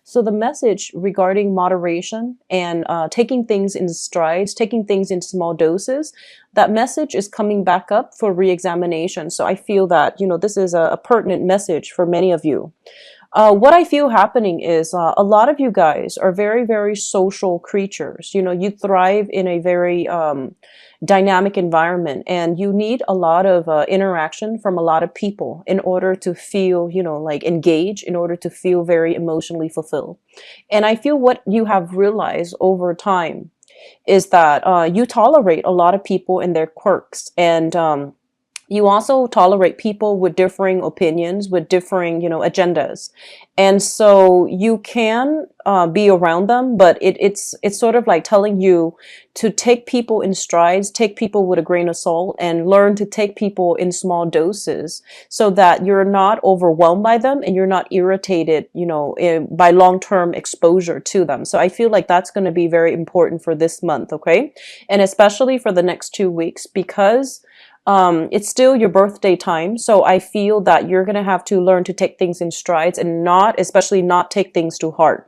So the message regarding moderation and taking things in strides, taking things in small doses, that message is coming back up for re-examination. So I feel that, this is a pertinent message for many of you. What I feel happening is a lot of you guys are very, very social creatures. You thrive in a very dynamic environment, and you need a lot of interaction from a lot of people in order to feel, like engaged, in order to feel very emotionally fulfilled. And I feel what you have realized over time is that you tolerate a lot of people and their quirks, and you also tolerate people with differing opinions, with differing, agendas. And so you can be around them, but it's sort of like telling you to take people in strides, take people with a grain of salt, and learn to take people in small doses so that you're not overwhelmed by them and you're not irritated, by long-term exposure to them. So I feel like that's going to be very important for this month, okay? And especially for the next 2 weeks, because it's still your birthday time. So I feel that you're going to have to learn to take things in strides and especially not take things too hard.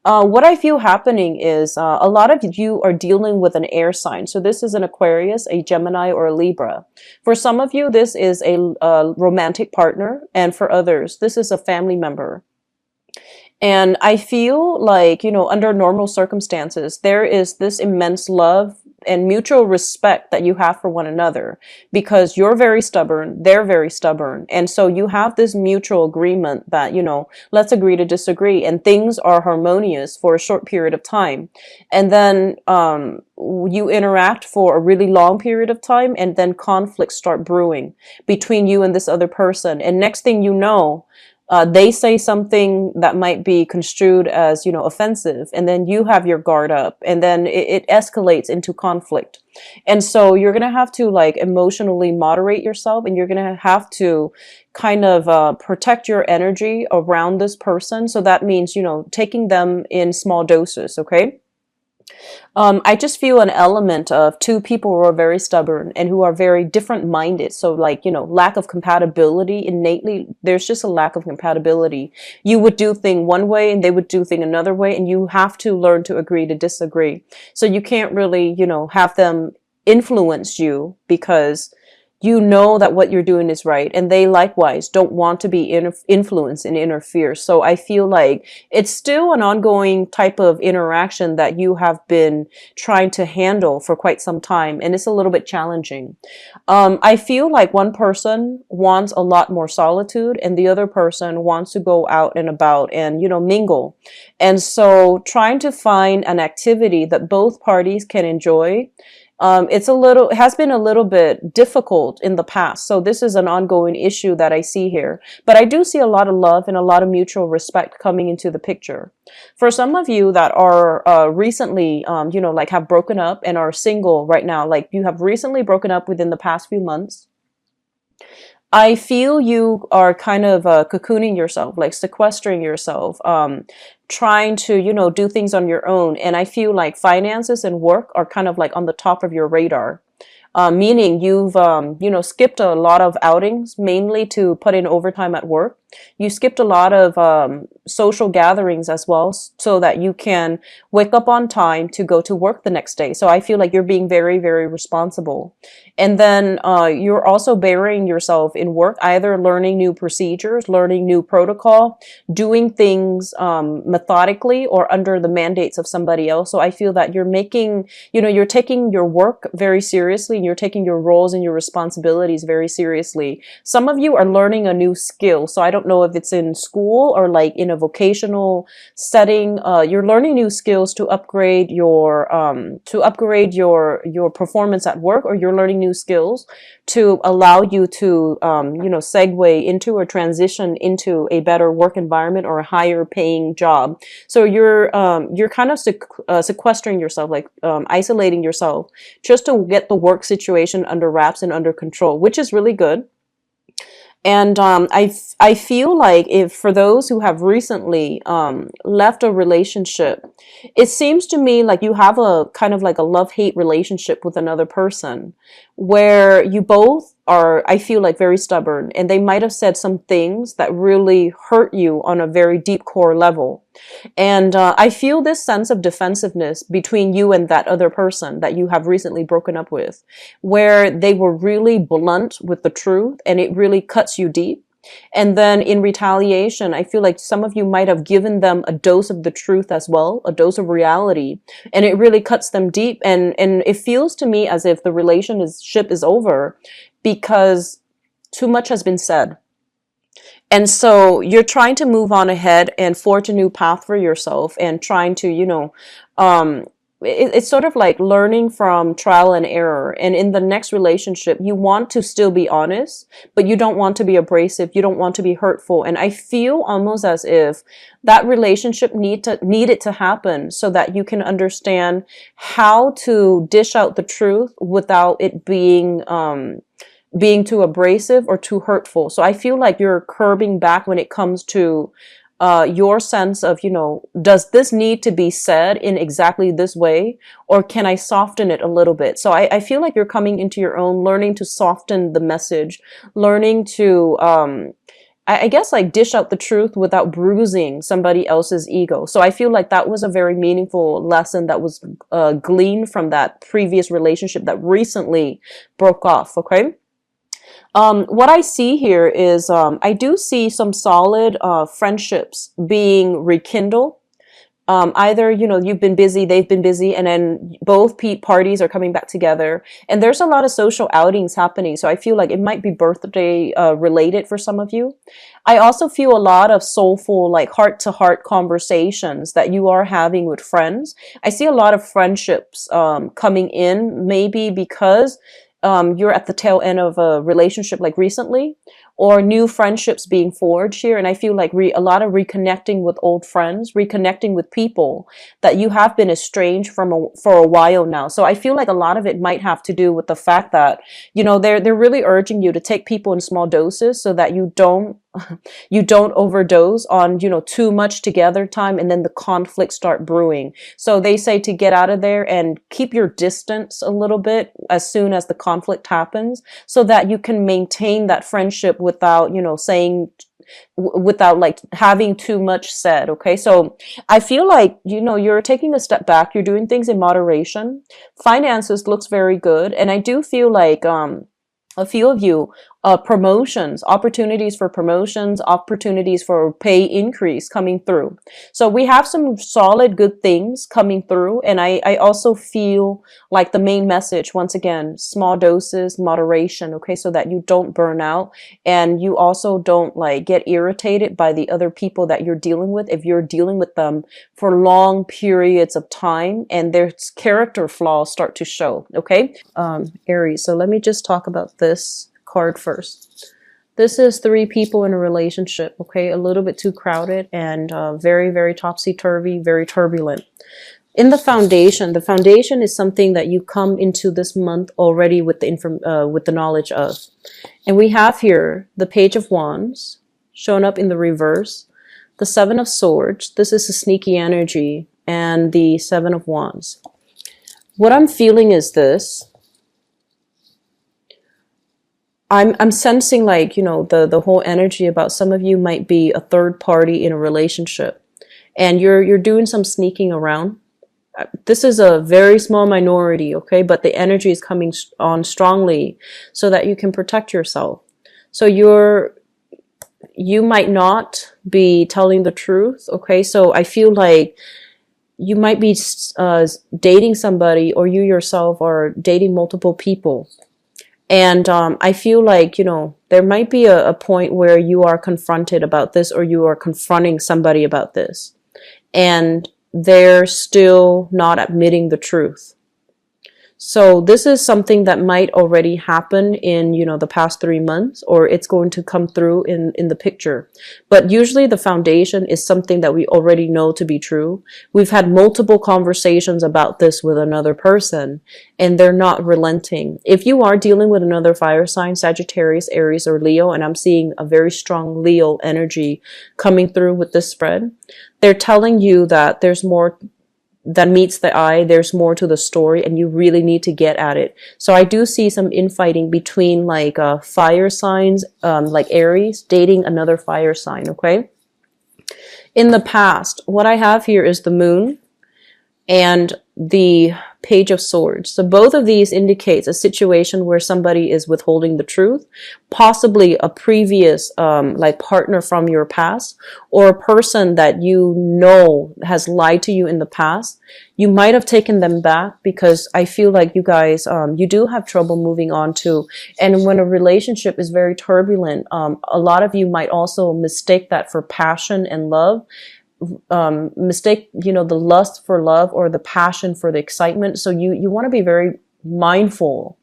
What I feel happening is a lot of you are dealing with an air sign. So this is an Aquarius, a Gemini, or a Libra. For some of you, this is a romantic partner. And for others, this is a family member. And I feel like, under normal circumstances, there is this immense love and mutual respect that you have for one another, because you're very stubborn, they're very stubborn. And so you have this mutual agreement that, let's agree to disagree, and things are harmonious for a short period of time. And then you interact for a really long period of time, and then conflicts start brewing between you and this other person. And next thing you know, they say something that might be construed as, offensive, and then you have your guard up, and then it escalates into conflict. And so you're going to have to like emotionally moderate yourself, and you're going to have to kind of protect your energy around this person. So that means, taking them in small doses, okay? I just feel an element of two people who are very stubborn and who are very different minded. So like, lack of compatibility innately, there's just a lack of compatibility. You would do thing one way and they would do thing another way, and you have to learn to agree to disagree. So you can't really, have them influence you, because you know that what you're doing is right, and they likewise don't want to be influenced and interfere. So I feel like it's still an ongoing type of interaction that you have been trying to handle for quite some time, and it's a little bit challenging. I feel like one person wants a lot more solitude, and the other person wants to go out and about and, mingle. And so trying to find an activity that both parties can enjoy, it has been a little bit difficult in the past. So this is an ongoing issue that I see here. But I do see a lot of love and a lot of mutual respect coming into the picture. For some of you that are recently, like have broken up and are single right now, like you have recently broken up within the past few months, I feel you are kind of cocooning yourself, like sequestering yourself, trying to, do things on your own. And I feel like finances and work are kind of like on the top of your radar. Meaning you've, skipped a lot of outings, mainly to put in overtime at work. You skipped a lot of social gatherings as well, so that you can wake up on time to go to work the next day. So I feel like you're being very, very responsible. And then you're also burying yourself in work, either learning new procedures, learning new protocol, doing things methodically or under the mandates of somebody else. So I feel that you're making, you're taking your work very seriously, and you're taking your roles and your responsibilities very seriously. Some of you are learning a new skill. So I don't know if it's in school or like in a vocational setting. You're learning new skills to upgrade your your performance at work, or you're learning new skills to allow you to segue into or transition into a better work environment or a higher paying job. So you're kind of sequestering yourself, like isolating yourself, just to get the work situation under wraps and under control, which is really good. And I feel like if for those who have recently left a relationship, it seems to me like you have a kind of like a love-hate relationship with another person, where you both are, I feel like, very stubborn, and they might have said some things that really hurt you on a very deep core level. And I feel this sense of defensiveness between you and that other person that you have recently broken up with, where they were really blunt with the truth and it really cuts you deep. And then in retaliation, I feel like some of you might have given them a dose of the truth as well, a dose of reality, and it really cuts them deep. And it feels to me as if the relationship is over because too much has been said. And so you're trying to move on ahead and forge a new path for yourself and trying to, um, it's sort of like learning from trial and error. And in the next relationship, you want to still be honest, but you don't want to be abrasive. You don't want to be hurtful. And I feel almost as if that relationship needed to happen so that you can understand how to dish out the truth without it being too abrasive or too hurtful. So I feel like you're curbing back when it comes to your sense of, does this need to be said in exactly this way, or can I soften it a little bit? So I feel like you're coming into your own, learning to soften the message, learning to, I guess, like dish out the truth without bruising somebody else's ego. So I feel like that was a very meaningful lesson that was gleaned from that previous relationship that recently broke off. Okay. What I see here is I do see some solid friendships being rekindled. Either, you've been busy, they've been busy, and then both parties are coming back together. And there's a lot of social outings happening. So I feel like it might be birthday related for some of you. I also feel a lot of soulful, like heart to heart conversations that you are having with friends. I see a lot of friendships coming in, maybe because you're at the tail end of a relationship like recently, or new friendships being forged here. And I feel like a lot of reconnecting with old friends, reconnecting with people that you have been estranged from for a while now. So I feel like a lot of it might have to do with the fact that, they're really urging you to take people in small doses so that you don't overdose on, too much together time, and then the conflicts start brewing. So they say to get out of there and keep your distance a little bit as soon as the conflict happens, so that you can maintain that friendship without, without like having too much said. Okay. So I feel like, you're taking a step back, you're doing things in moderation. Finances looks very good. And I do feel like, a few of you, opportunities for promotions, opportunities for pay increase coming through. So we have some solid good things coming through. And I also feel like the main message, once again, small doses, moderation, okay, so that you don't burn out and you also don't like get irritated by the other people that you're dealing with if you're dealing with them for long periods of time and their character flaws start to show, okay? Aries, so let me just talk about this card first. This is 3 people in a relationship, okay? A little bit too crowded and very, very topsy-turvy, very turbulent. In the foundation is something that you come into this month already with the knowledge of. And we have here the Page of Wands shown up in the reverse, the 7 of Swords. This is a sneaky energy, and the 7 of Wands. What I'm feeling is this. I'm sensing like, the whole energy about some of you might be a third party in a relationship and you're doing some sneaking around. This is a very small minority, okay? But the energy is coming on strongly so that you can protect yourself. So you might not be telling the truth, okay? So I feel like you might be dating somebody, or you yourself are dating multiple people. And I feel like, there might be a point where you are confronted about this, or you are confronting somebody about this, and they're still not admitting the truth. So this is something that might already happen in, the past 3 months, or it's going to come through in the picture. But usually the foundation is something that we already know to be true. We've had multiple conversations about this with another person, and they're not relenting. If you are dealing with another fire sign, Sagittarius, Aries, or Leo, and I'm seeing a very strong Leo energy coming through with this spread, they're telling you that there's more that meets the eye. There's more to the story, and you really need to get at it. So I do see some infighting between like fire signs, like Aries dating another fire sign. Okay. In the past, what I have here is the moon and the Page of Swords. So both of these indicates a situation where somebody is withholding the truth, possibly a previous like partner from your past, or a person that you know has lied to you in the past. You might have taken them back because I feel like you guys, you do have trouble moving on to. And when a relationship is very turbulent, a lot of you might also mistake that for passion and love. Mistake, you know, the lust for love or the passion for the excitement. So you want to be very mindful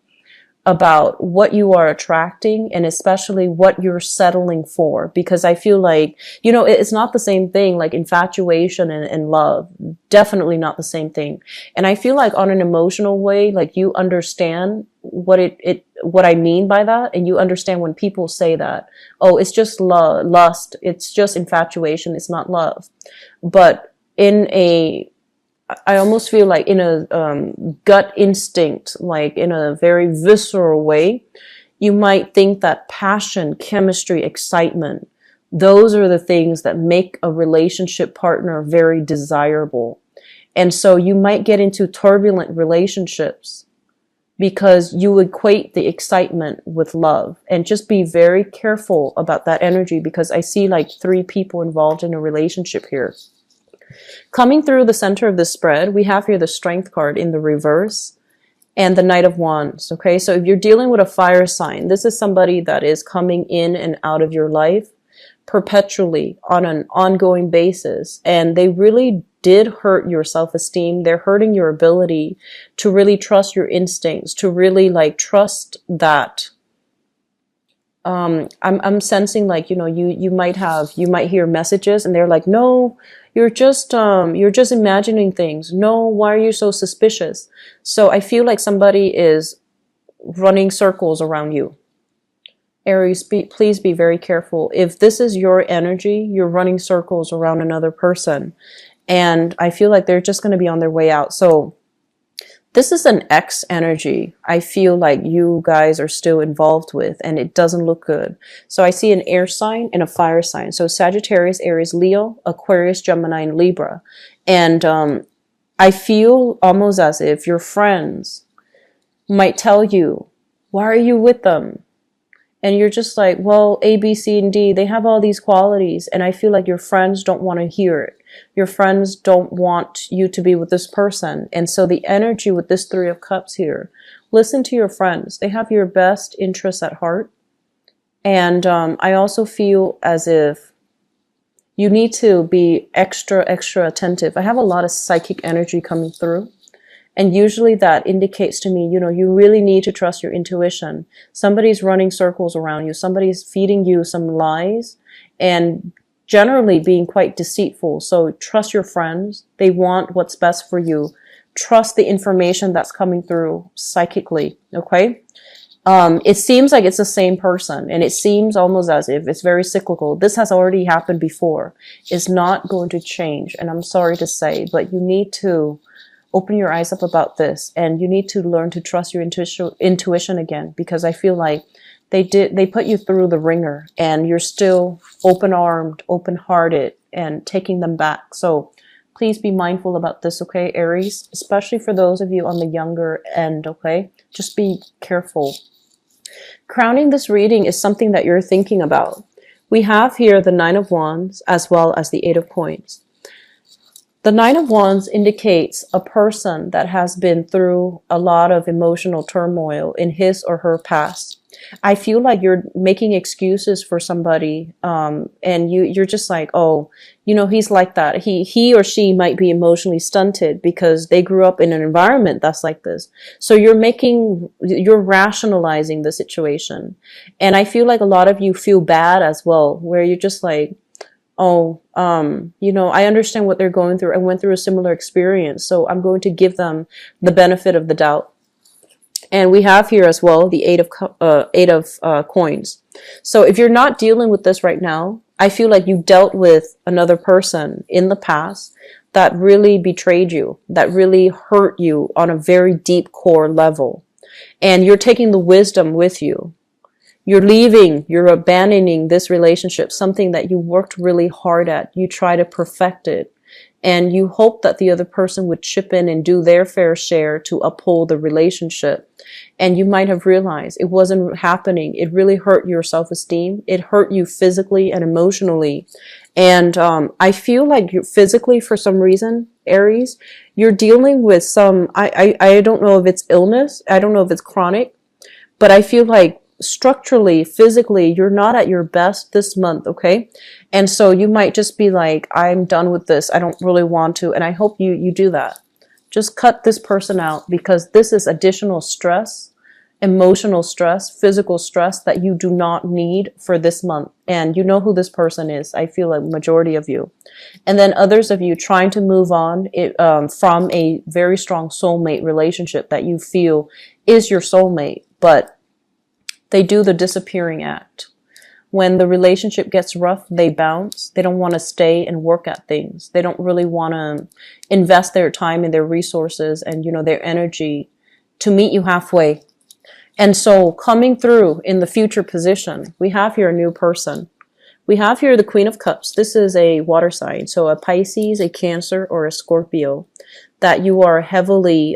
about what you are attracting, and especially what you're settling for, because I feel like, you know, it's not the same thing, like infatuation and love, definitely not the same thing. And I feel like on an emotional way, like you understand what what I mean by that, and you understand when people say that, oh, it's just lust, it's just infatuation, it's not love. But I almost feel like in a gut instinct, like in a very visceral way, you might think that passion, chemistry, excitement, those are the things that make a relationship partner very desirable. And so you might get into turbulent relationships because you equate the excitement with love. And just be very careful about that energy, because I see like 3 people involved in a relationship here. Coming through the center of the spread, we have here the Strength card in the reverse and the Knight of Wands. Okay, so if you're dealing with a fire sign, this is somebody that is coming in and out of your life perpetually on an ongoing basis. And they really did hurt your self-esteem. They're hurting your ability to really trust your instincts, to really like trust that. I'm sensing like, you know, you might hear messages and they're like, no, you're just imagining things. No, why are you so suspicious? So I feel like somebody is running circles around you. Aries, please be very careful. If this is your energy, you're running circles around another person. And I feel like they're just going to be on their way out. So this is an X energy I feel like you guys are still involved with, and it doesn't look good. So I see an air sign and a fire sign. So Sagittarius, Aries, Leo, Aquarius, Gemini, and Libra. And I feel almost as if your friends might tell you, why are you with them? And you're just like, well, A, B, C, and D, they have all these qualities. And I feel like your friends don't want to hear it. Your friends don't want you to be with this person. And so the energy with this 3 of Cups here, listen to your friends. They have your best interests at heart. And I also feel as if you need to be extra attentive. I have a lot of psychic energy coming through. And usually that indicates to me, you know, you really need to trust your intuition. Somebody's running circles around you. Somebody's feeding you some lies and generally being quite deceitful. So trust your friends. They want what's best for you. Trust the information that's coming through psychically. Okay. It seems like it's the same person, and it seems almost as if it's very cyclical. This has already happened before. It's not going to change. And I'm sorry to say, but you need to open your eyes up about this, and you need to learn to trust your intuition again, because I feel like they put you through the ringer and you're still open-armed, open-hearted, and taking them back. So please be mindful about this, okay, Aries, especially for those of you on the younger end, okay? Just be careful. Crowning this reading is something that you're thinking about. We have here the 9 of Wands as well as the 8 of Coins. The 9 of Wands indicates a person that has been through a lot of emotional turmoil in his or her past. I feel like you're making excuses for somebody, and you're just like, oh, you know, he's like that. He or she might be emotionally stunted because they grew up in an environment that's like this. So you're rationalizing the situation. And I feel like a lot of you feel bad as well, where you're just like, oh, you know, I understand what they're going through. I went through a similar experience, so I'm going to give them the benefit of the doubt. And we have here as well the 8 of Coins. So if you're not dealing with this right now, I feel like you dealt with another person in the past that really betrayed you, that really hurt you on a very deep core level. And you're taking the wisdom with you. You're leaving, you're abandoning this relationship, something that you worked really hard at. You try to perfect it. And you hope that the other person would chip in and do their fair share to uphold the relationship. And you might have realized it wasn't happening. It really hurt your self-esteem. It hurt you physically and emotionally. And I feel like you physically, for some reason, Aries, you're dealing with some, I don't know if it's illness. I don't know if it's chronic, but I feel like structurally, physically, you're not at your best this month, okay? And so you might just be like, I'm done with this. I don't really want to. And I hope you do that. Just cut this person out, because this is additional stress, emotional stress, physical stress that you do not need for this month. And you know who this person is. I feel like majority of you. And then others of you trying to move on from a very strong soulmate relationship that you feel is your soulmate, but they do the disappearing act. When the relationship gets rough, they bounce. They don't want to stay and work at things. They don't really want to invest their time and their resources and, their energy to meet you halfway. And so coming through in the future position, we have here a new person. We have here the Queen of Cups. This is a water sign. So a Pisces, a Cancer, or a Scorpio. That you are heavily,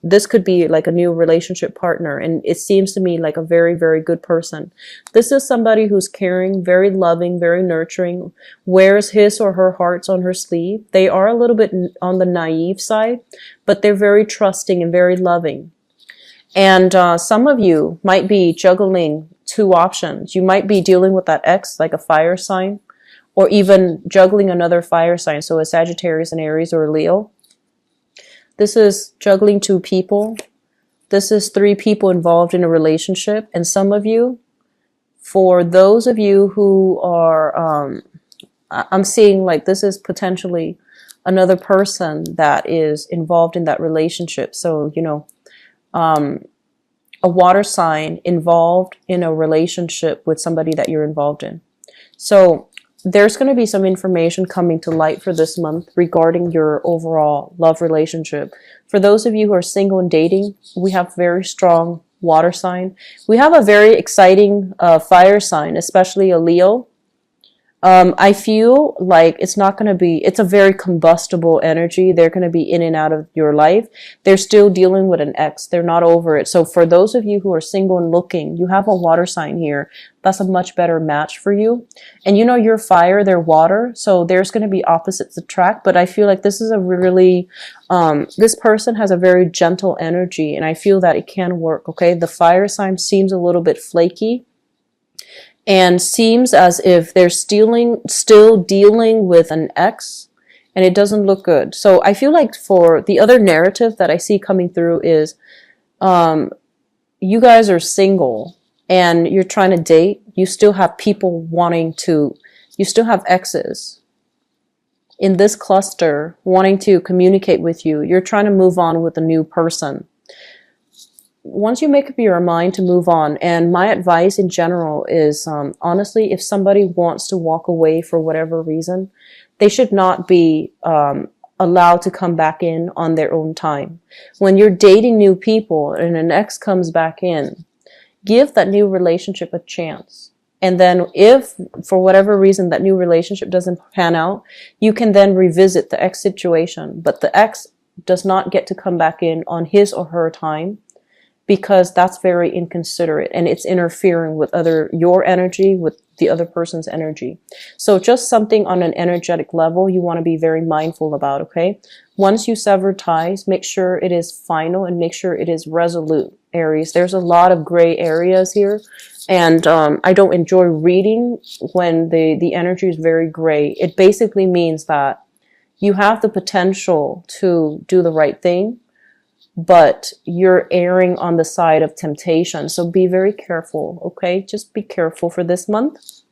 this could be like a new relationship partner. And it seems to me like a very, very good person. This is somebody who's caring, very loving, very nurturing, wears his or her hearts on her sleeve. They are a little bit on the naive side, but they're very trusting and very loving. And some of you might be juggling two options. You might be dealing with that ex, like a fire sign, or even juggling another fire sign. So a Sagittarius, an Aries, or a Leo. This is juggling two people. This is three people involved in a relationship. And some of you, for those of you who are, I'm seeing like this is potentially another person that is involved in that relationship. So, a water sign involved in a relationship with somebody that you're involved in. So there's going to be some information coming to light for this month regarding your overall love relationship. For those of you who are single and dating, we have very strong water sign. We have a very exciting fire sign, especially a Leo. I feel like it's not going to be, it's a very combustible energy. They're going to be in and out of your life. They're still dealing with an ex. They're not over it. So for those of you who are single and looking, you have a water sign here. That's a much better match for you. And you're fire, they're water. So there's going to be opposites attract. But I feel like this is a really, this person has a very gentle energy. And I feel that it can work. Okay. The fire sign seems a little bit flaky. And seems as if they're still dealing with an ex, and it doesn't look good. So I feel like for the other narrative that I see coming through is you guys are single and you're trying to date. You still have people you still have exes in this cluster wanting to communicate with you. You're trying to move on with a new person. Once you make up your mind to move on, and my advice in general is, honestly, if somebody wants to walk away for whatever reason, they should not be allowed to come back in on their own time. When you're dating new people and an ex comes back in, give that new relationship a chance. And then if, for whatever reason, that new relationship doesn't pan out, you can then revisit the ex situation. But the ex does not get to come back in on his or her time, because that's very inconsiderate and it's interfering with your energy, with the other person's energy. So just something on an energetic level you want to be very mindful about, okay? Once you sever ties, make sure it is final and make sure it is resolute, Aries. There's a lot of gray areas here, and I don't enjoy reading when the energy is very gray. It basically means that you have the potential to do the right thing, but you're erring on the side of temptation. So be very careful, okay? Just be careful for this month.